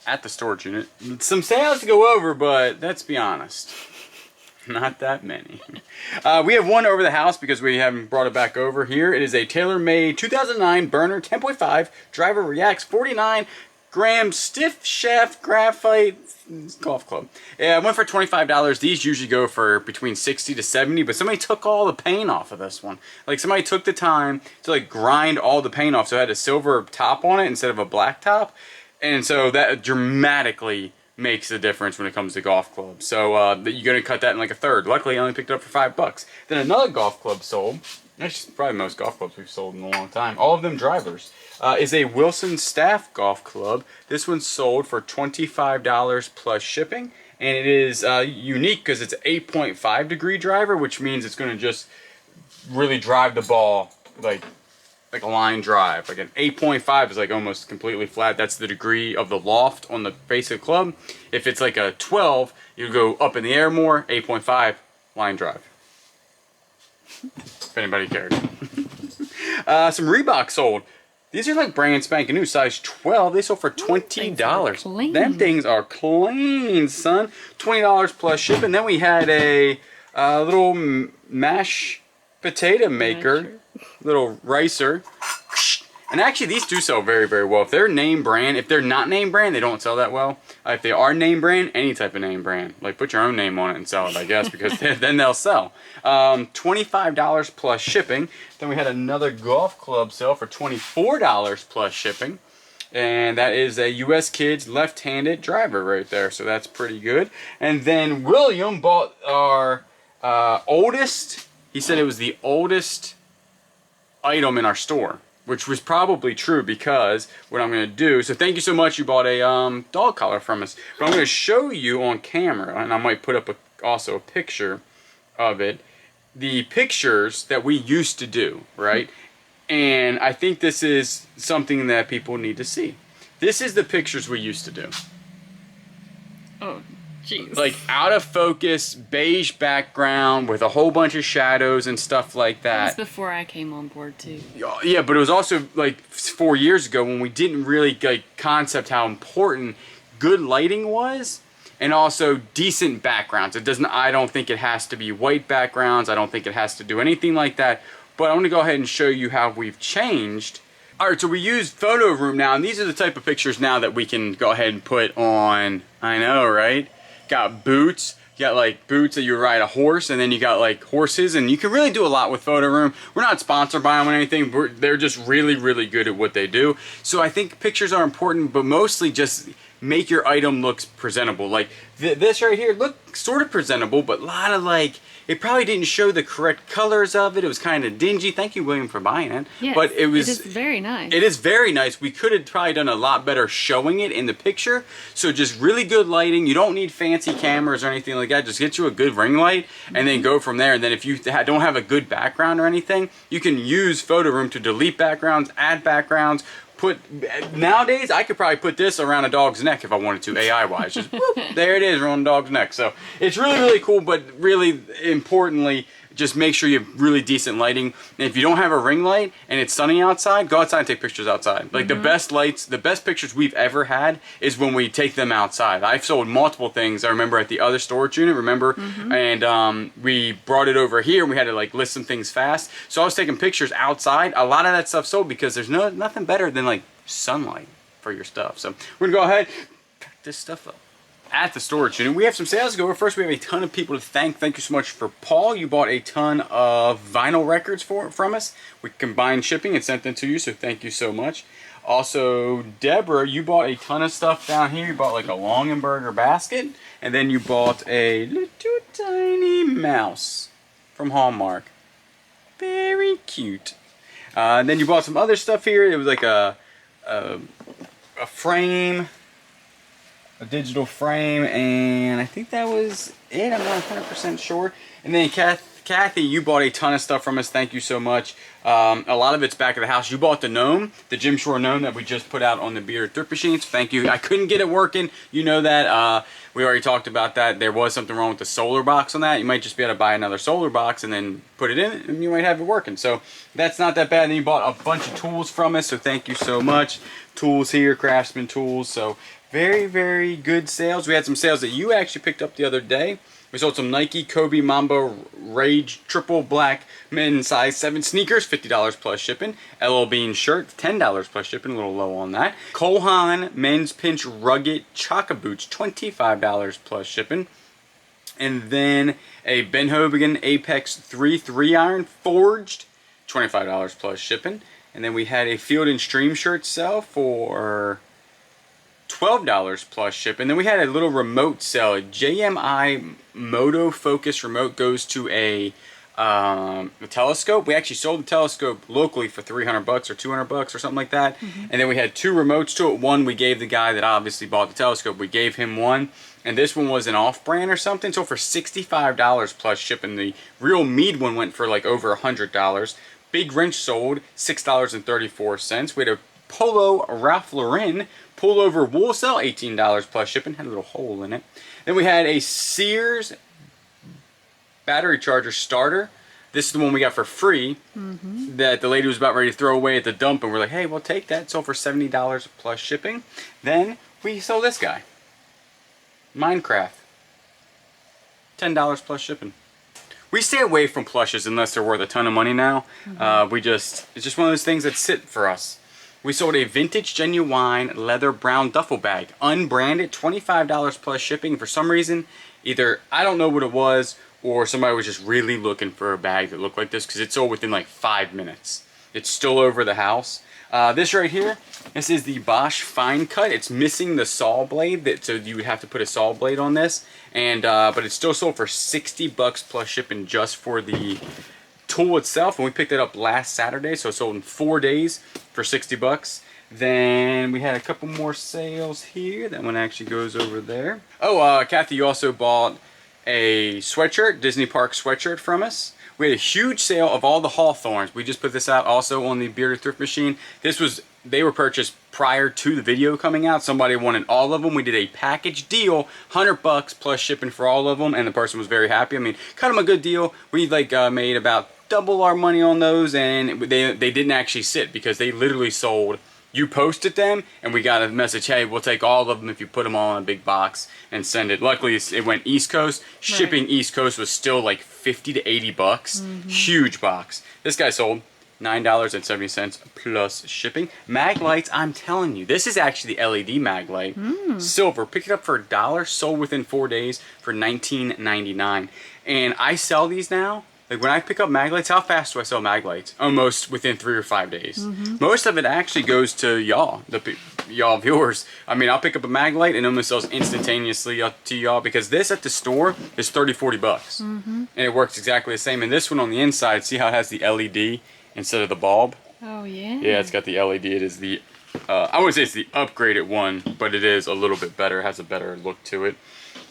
at the storage unit. Some sales to go over, but let's be honest. Not that many. We have one over the house because we haven't brought it back over here. It is a tailor-made 2009 burner 10.5 driver reacts 49-gram stiff shaft graphite golf club. Yeah, I went for $25. These usually go for between 60 to 70, but somebody took all the paint off of this one. Like somebody took the time to like grind all the paint off, so it had a silver top on it instead of a black top, and so that dramatically makes a difference when it comes to golf clubs. So you're gonna cut that in like a third. Luckily, I only picked it up for $5. Then another golf club sold. That's probably most golf clubs we've sold in a long time. All of them drivers. Is a Wilson Staff golf club. This one's sold for $25 plus shipping, and it is unique because it's an 8.5 degree driver, which means it's going to just really drive the ball like a line drive. Like an 8.5 is like almost completely flat. That's the degree of the loft on the face of the club. If it's like a 12, you go up in the air more. 8.5 line drive. If anybody cares. Some Reebok sold. These are like brand spanking new, size 12. They sold for $20. Them things are clean, son. $20 plus shipping. Then we had a little mash potato maker, little ricer. And actually, these do sell very, very well. If they're name brand, if they're not name brand, they don't sell that well. If they are name brand, any type of name brand, like put your own name on it and sell it, I guess, because then they'll sell. $25 plus shipping. Then we had another golf club sale for $24 plus shipping. And that is a U.S. Kids left-handed driver right there. So that's pretty good. And then William bought our oldest, he said it was the oldest item in our store, which was probably true because what I'm going to do, so thank you so much, you bought a dog collar from us, but I'm going to show you on camera, and I might put up also a picture of it, the pictures that we used to do, right? And I think this is something that people need to see. This is the pictures we used to do. Oh, jeez. Like out of focus, beige background with a whole bunch of shadows and stuff like that. That was before I came on board too. Yeah, but it was also like 4 years ago when we didn't really like concept how important good lighting was, and also decent backgrounds. It doesn't. I don't think it has to be white backgrounds. I don't think it has to do anything like that. But I'm going to go ahead and show you how we've changed. Alright, so we use Photo Room now, and these are the type of pictures now that we can go ahead and put on. I know, right? Got boots. You got like boots that you ride a horse, and then you got like horses, and you can really do a lot with Photo Room. We're not sponsored by them or anything. They're just really, really good at what they do. So I think pictures are important, but mostly just make your item look presentable. Like this right here looked sort of presentable, but a lot of like, it probably didn't show the correct colors of it. It was kind of dingy. Thank you, William, for buying it. Yes, but it was. It is very nice. It is very nice. We could have probably done a lot better showing it in the picture. So just really good lighting. You don't need fancy cameras or anything like that. Just get you a good ring light and then go from there. And then if you don't have a good background or anything, you can use Photo Room to delete backgrounds, add backgrounds. Nowadays, I could probably put this around a dog's neck if I wanted to, AI-wise. Just whoop, there it is, around a dog's neck. So it's really, really cool, but really importantly, just make sure you have really decent lighting. And if you don't have a ring light and it's sunny outside, go outside and take pictures outside. Like the best lights, the best pictures we've ever had is when we take them outside. I've sold multiple things. I remember at the other storage unit, remember? And we brought it over here and we had to like list some things fast. So I was taking pictures outside. A lot of that stuff sold because there's nothing better than like sunlight for your stuff. So we're gonna go ahead, pack this stuff up. At the storage unit, we have some sales to go over. First, we have a ton of people to thank. Thank you so much for Paul. You bought a ton of vinyl records from us. We combined shipping and sent them to you, so thank you so much. Also, Deborah, you bought a ton of stuff down here. You bought like a Longenberger basket, and then you bought a little tiny mouse from Hallmark. Very cute. And then you bought some other stuff here. It was like a frame. A digital frame, and I think that was it. I'm not 100% sure. And then Kathy, you bought a ton of stuff from us. Thank you so much. A lot of it's back at the house. You bought the gnome, the Jim Shore gnome that we just put out on the Bearded Thrift Machine. So thank you. I couldn't get it working. You know that. We already talked about that. There was something wrong with the solar box on that. You might just be able to buy another solar box and then put it in, and you might have it working. So that's not that bad. And then you bought a bunch of tools from us. So thank you so much. Tools here, Craftsman tools. So Very, very good sales. We had some sales that you actually picked up the other day. We sold some Nike Kobe Mamba Rage Triple Black men's size 7 sneakers, $50 plus shipping. LL Bean shirt, $10 plus shipping, a little low on that. Cole Haan men's pinch rugged Chaka boots, $25 plus shipping. And then a Ben Hogan Apex 3 iron forged, $25 plus shipping. And then we had a Field and Stream shirt sell for $12 plus shipping. Then we had a little remote sell. A JMI Moto Focus remote goes to a telescope. We actually sold the telescope locally for $300 or $200 or something like that. And then we had 2 remotes to it. One we gave the guy that obviously bought the telescope. We gave him one. And this one was an off-brand or something. So for $65 plus shipping. The real Mead one went for like over $100. Big Wrench sold $6.34. We had a Polo Ralph Lauren pullover wool sell, $18 plus shipping. Had a little hole in it. Then we had a Sears battery charger starter. This is the one we got for free that the lady was about ready to throw away at the dump, and we're like, hey, we'll take that. Sold for $70 plus shipping. Then we sold this guy, Minecraft, $10 plus shipping. We stay away from plushes unless they're worth a ton of money now. It's just one of those things that sit for us. We sold a vintage genuine leather brown duffel bag, unbranded, $25 plus shipping. For some reason, either I don't know what it was, or somebody was just really looking for a bag that looked like this, because it sold within like 5 minutes. It's still over the house. This right here, this is the Bosch Fine Cut. It's missing the saw blade, so you would have to put a saw blade on this. And but it's still sold for $60 plus shipping just for the tool itself, and we picked it up last Saturday, so it sold in 4 days for $60. Then we had a couple more sales here. That one actually goes over there. Oh, Kathy, you also bought a sweatshirt, Disney Park sweatshirt from us. We had a huge sale of all the Hawthorns. We just put this out also on the Bearded Thrift Machine. They were purchased prior to the video coming out. Somebody wanted all of them. We did a package deal, $100 plus shipping for all of them, and the person was very happy. I mean, cut them a good deal. We made about double our money on those, and they didn't actually sit, because they literally sold. You posted them, and we got a message, hey, we'll take all of them if you put them all in a big box and send it. Luckily, it went East Coast. Shipping East Coast was still like $50 to $80. Huge box. This guy sold $9.70 plus shipping. Mag lights, I'm telling you, this is actually the LED mag light. Silver, picked it up for $1, sold within 4 days for $19.99. And I sell these now. Like when I pick up mag lights, how fast do I sell mag lights? Almost within 3 or 5 days. Most of it actually goes to y'all, y'all viewers. I mean, I'll pick up a mag light and it almost sells instantaneously to y'all, because this at the store is $30-40. And it works exactly the same. And this one on the inside, see how it has the LED instead of the bulb? Oh, yeah. Yeah, it's got the LED. It is the, I wouldn't say it's the upgraded one, but it is a little bit better. It has a better look to it.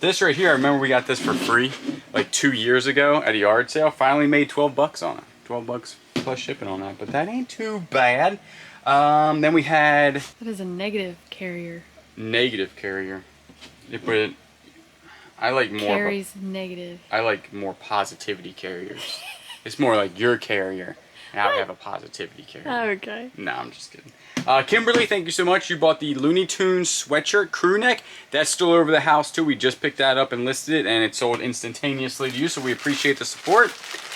This right here, I remember we got this for free like 2 years ago at a yard sale. Finally made $12 on it. $12 plus shipping on that, but that ain't too bad. Then we had... That is a negative carrier. Negative carrier. But I like more... Carries negative. I like more positivity carriers. It's more like your carrier. And I have a positivity carrier. Okay. No, I'm just kidding. Kimberly, thank you so much. You bought the Looney Tunes sweatshirt crew neck. That's still over the house too. We just picked that up and listed it, and it sold instantaneously to you, so we appreciate the support.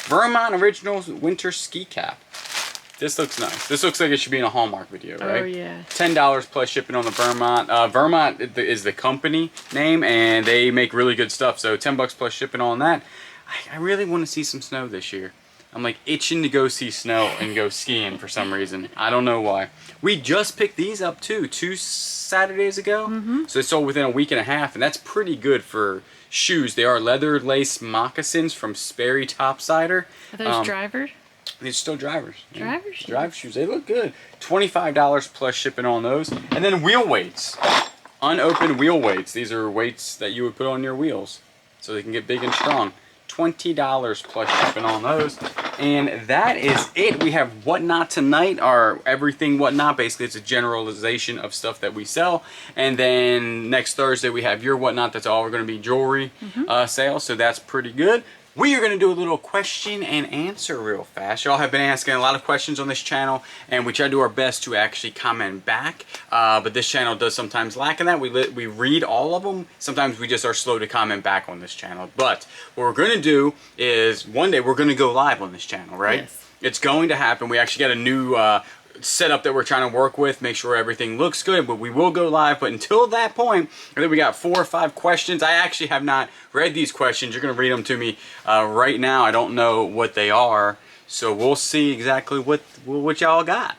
Vermont Originals winter ski cap. This looks nice. This looks like it should be in a Hallmark video, right? Oh, yeah. $10 plus shipping on the Vermont. Vermont is the company name, and they make really good stuff, so $10 plus shipping on that. I really want to see some snow this year. I'm like itching to go see snow and go skiing for some reason. I don't know why. We just picked these up too, 2 Saturdays ago. So they sold within a week and a half, and that's pretty good for shoes. They are leather lace moccasins from Sperry Topsider. Are those drivers? They're still drivers. Drivers? Yeah. Drive shoes. They look good. $25 plus shipping on those. And then wheel weights. Unopened wheel weights. These are weights that you would put on your wheels so they can get big and strong. $20 plus shipping on those. And that is it. We have Whatnot tonight, our everything Whatnot. Basically, it's a generalization of stuff that we sell. And then next Thursday, we have your Whatnot. That's all we're going to be jewelry sales. So that's pretty good. we are going to do a little question and answer real fast. Y'all have been asking a lot of questions on this channel, and we try to do our best to actually comment back. But this channel does sometimes lack in that. We read all of them. Sometimes we just are slow to comment back on this channel. But what we're going to do is one day we're going to go live on this channel, right? Yes. It's going to happen. We actually got a new setup that we're trying to work with, make sure everything looks good, but we will go live. But until that point, I think we got 4 or 5 questions. I actually have not read these questions. You're going to read them to me right now. I don't know what they are, so we'll see exactly what y'all got.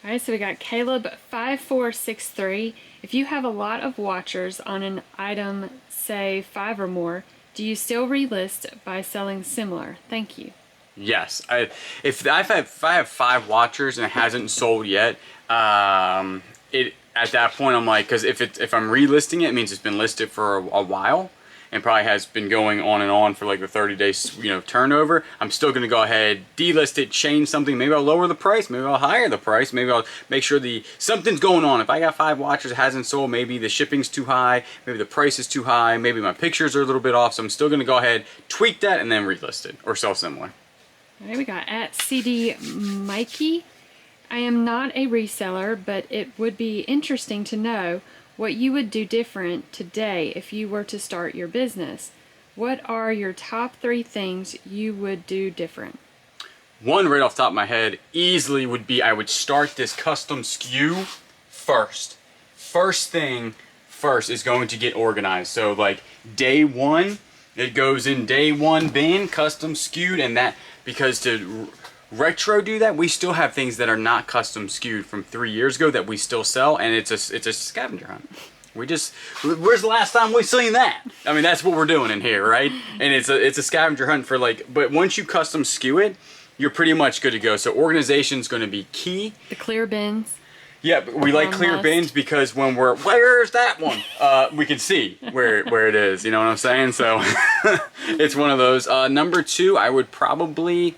All right, so we got Caleb 5463. If you have a lot of watchers on an item, say 5 or more, do you still relist by selling similar? Thank you. Yes, if I have 5 watchers and it hasn't sold yet, at that point I'm like, because if I'm relisting it, it means it's been listed for a while and probably has been going on and on for like the 30 days, turnover. I'm still going to go ahead, delist it, change something. Maybe I'll lower the price. Maybe I'll higher the price. Maybe I'll make sure something's going on. If I got 5 watchers, it hasn't sold. Maybe the shipping's too high. Maybe the price is too high. Maybe my pictures are a little bit off. So I'm still going to go ahead, tweak that, and then relist it or sell similar. All right, we got at CD Mikey. I am not a reseller, but it would be interesting to know what you would do different today if you were to start your business. What are your top 3 things you would do different? One right off the top of my head easily would be I would start this custom SKU first. First thing first is going to get organized. So like day 1, it goes in day 1 bin, custom SKU'd, and that, because to retro do that, we still have things that are not custom SKU'd from 3 years ago that we still sell, and it's a scavenger hunt. Where's the last time we seen that? I mean, that's what we're doing in here, right? And it's a scavenger hunt for but once you custom SKU it, you're pretty much good to go. So organization's going to be key. The clear bins. Yeah, but we like clear bins because when where's that one? We can see where it is, you know what I'm saying? So it's one of those. Number 2, I would probably,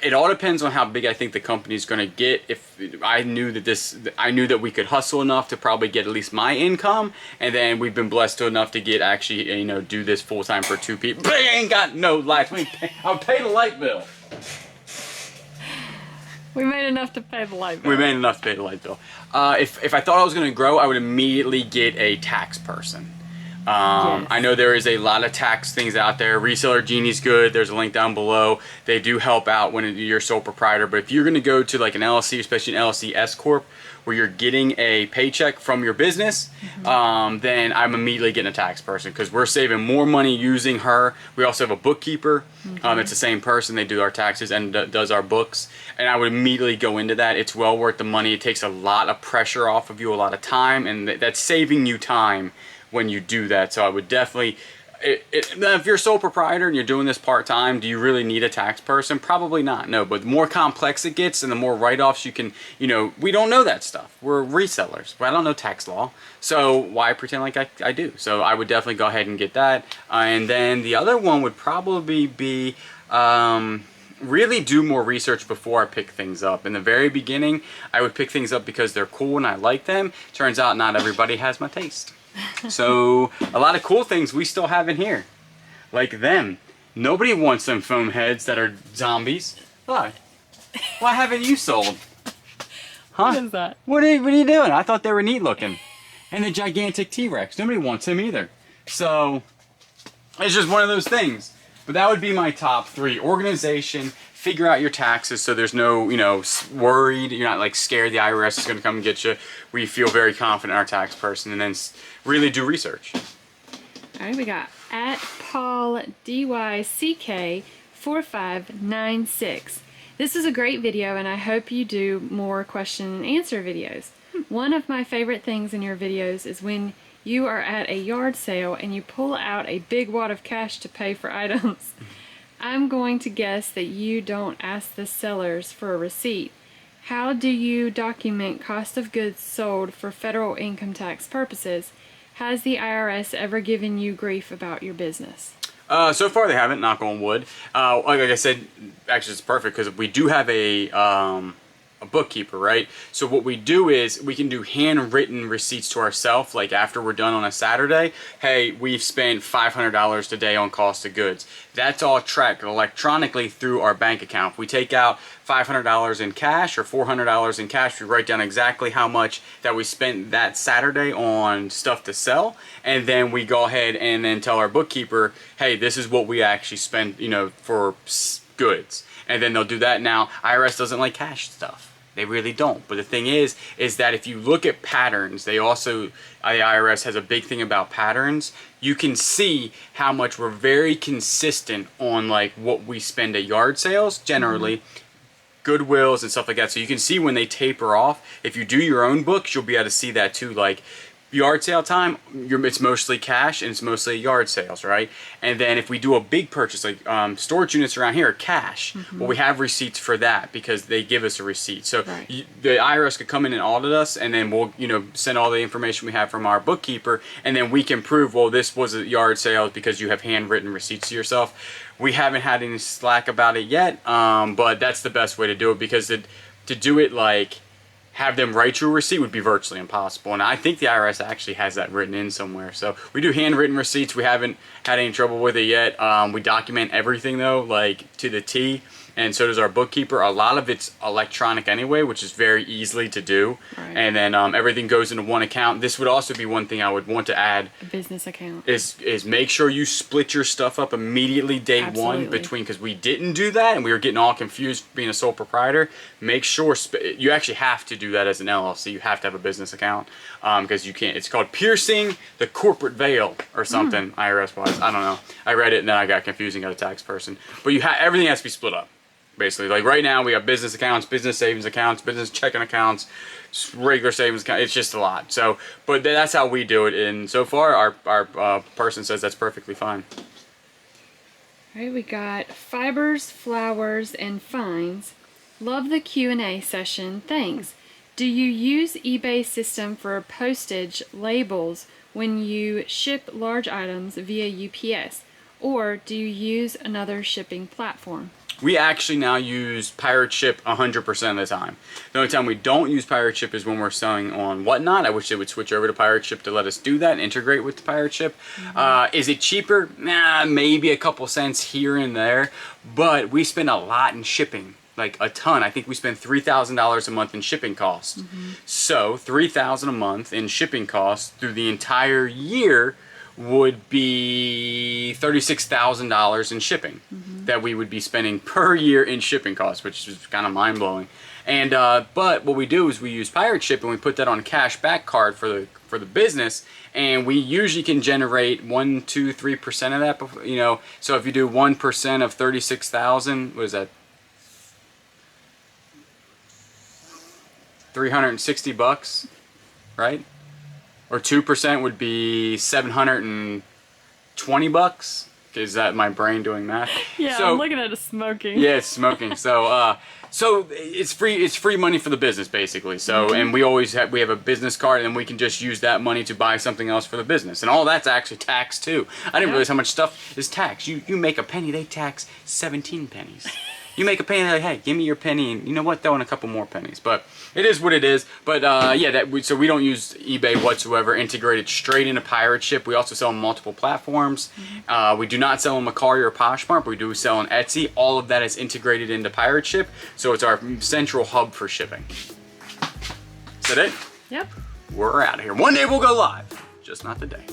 it all depends on how big I think the company's going to get. If I knew that we could hustle enough to probably get at least my income, and then we've been blessed enough to get actually, do this full time for 2 people. But I ain't got no lights. I'll pay the light bill. We made enough to pay the light bill. We made enough to pay the light bill. If I thought I was going to grow, I would immediately get a tax person. Yes. I know there is a lot of tax things out there. Reseller Genie's good. There's a link down below. They do help out when you're sole proprietor. But if you're going to go to like an LLC, especially an LLC S Corp, where you're getting a paycheck from your business, then I'm immediately getting a tax person because we're saving more money using her. We also have a bookkeeper. It's the same person. They do our taxes and does our books. And I would immediately go into that. It's well worth the money. It takes a lot of pressure off of you, a lot of time, and that's saving you time when you do that. So I would definitely, if you're a sole proprietor and you're doing this part-time, do you really need a tax person? Probably not, no. But the more complex it gets and the more write-offs you can, we don't know that stuff. We're resellers. I don't know tax law. So why pretend like I do? So I would definitely go ahead and get that. And then the other one would probably be, really do more research before I pick things up. In the very beginning, I would pick things up because they're cool and I like them. Turns out not everybody has my taste. So a lot of cool things we still have in here, like them. Nobody wants them foam heads that are zombies. Why? Why haven't you sold? Huh? What is that? What are you doing? I thought they were neat looking. And the gigantic T-Rex. Nobody wants him either. So it's just one of those things. But that would be my top 3. Organization, figure out your taxes so there's no, worried. You're not like scared the IRS is going to come and get you. We feel very confident in our tax person, and then really do research. All right, we got at Paul DYCK 4596. This is a great video, and I hope you do more question and answer videos. One of my favorite things in your videos is when you are at a yard sale and you pull out a big wad of cash to pay for items. I'm going to guess that you don't ask the sellers for a receipt. How do you document cost of goods sold for federal income tax purposes? Has the IRS ever given you grief about your business? So far they haven't, knock on wood. Like I said, actually it's perfect because we do have a a bookkeeper, right? So what we do is we can do handwritten receipts to ourselves, like after we're done on a Saturday. Hey, we've spent $500 today on cost of goods. That's all tracked electronically through our bank account. If we take out $500 in cash or $400 in cash, we write down exactly how much that we spent that Saturday on stuff to sell, and then we go ahead and then tell our bookkeeper, hey, this is what we actually spent, you know, for goods. And then they'll do that. Now, IRS doesn't like cash stuff. They really don't. But the thing is that if you look at patterns, they also, the IRS has a big thing about patterns. You can see how much we're very consistent on like what we spend at yard sales generally, Goodwills and stuff like that. So you can see when they taper off. If you do your own books, you'll be able to see that too. Like yard sale time, it's mostly cash and it's mostly yard sales, right? And then if we do a big purchase, like storage units around here are cash, well, we have receipts for that because they give us a receipt. So the IRS could come in and audit us, and then we'll, you know, send all the information we have from our bookkeeper, and then we can prove, well, this was a yard sale because you have handwritten receipts to yourself. We haven't had any slack about it yet, but that's the best way to do it, because to do it like have them write you a receipt would be virtually impossible. And I think the IRS actually has that written in somewhere. So we do handwritten receipts. We haven't had any trouble with it yet. We document everything though, like to the T. And so does our bookkeeper. A lot of it's electronic anyway, which is very easily to do. Right. And then everything goes into one account. This would also be one thing I would want to add. A business account. Is make sure you split your stuff up immediately day one between, because we didn't do that and we were getting all confused being a sole proprietor. Make sure, you actually have to do that as an LLC. You have to have a business account because you can't. It's called piercing the corporate veil or something, IRS-wise. I don't know. I read it and then I got confused and got a tax person. But everything has to be split up. Basically, like right now we have business accounts, business savings accounts, business checking accounts, regular savings accounts. It's just a lot. So, but that's how we do it. And so far, our person says that's perfectly fine. All right, we got fibers, flowers, and fines. Love the Q&A session. Thanks. Do you use eBay system for postage labels when you ship large items via UPS, or do you use another shipping platform? We actually now use Pirate Ship 100% of the time. The only time we don't use Pirate Ship is when we're selling on Whatnot. I wish they would switch over to Pirate Ship to let us do that and integrate with the Pirate Ship. Is it cheaper? Nah, maybe a couple cents here and there, but we spend a lot in shipping. Like a ton. I think we spend $3,000 a month in shipping costs. So $3,000 a month in shipping costs through the entire year would be $36,000 in shipping that we would be spending per year in shipping costs, which is kind of mind-blowing. And but what we do is we use Pirate Ship and we put that on a cash back card for the business, and we usually can generate 1, 2, 3% of that. Before, you know, so if you do 1% of 36,000, what is that? $360, right? Or 2% would be $720. Is that my brain doing math? Yeah, so, I'm looking at it smoking. Yeah, it's smoking. So so it's free money for the business basically. So and we have a business card, and we can just use that money to buy something else for the business. And all that's actually taxed too. I didn't realize how much stuff is taxed. You make a penny, they tax 17 pennies. You make a penny, they're like, hey, give me your penny, and you know what? Throw in a couple more pennies. But it is what it is. But yeah, so we don't use eBay whatsoever. Integrated straight into Pirate Ship. We also sell on multiple platforms. We do not sell on Macari or Poshmark, but we do sell on Etsy. All of that is integrated into Pirate Ship, so it's our central hub for shipping. Is that it? Yep. We're out of here. One day we'll go live, just not today.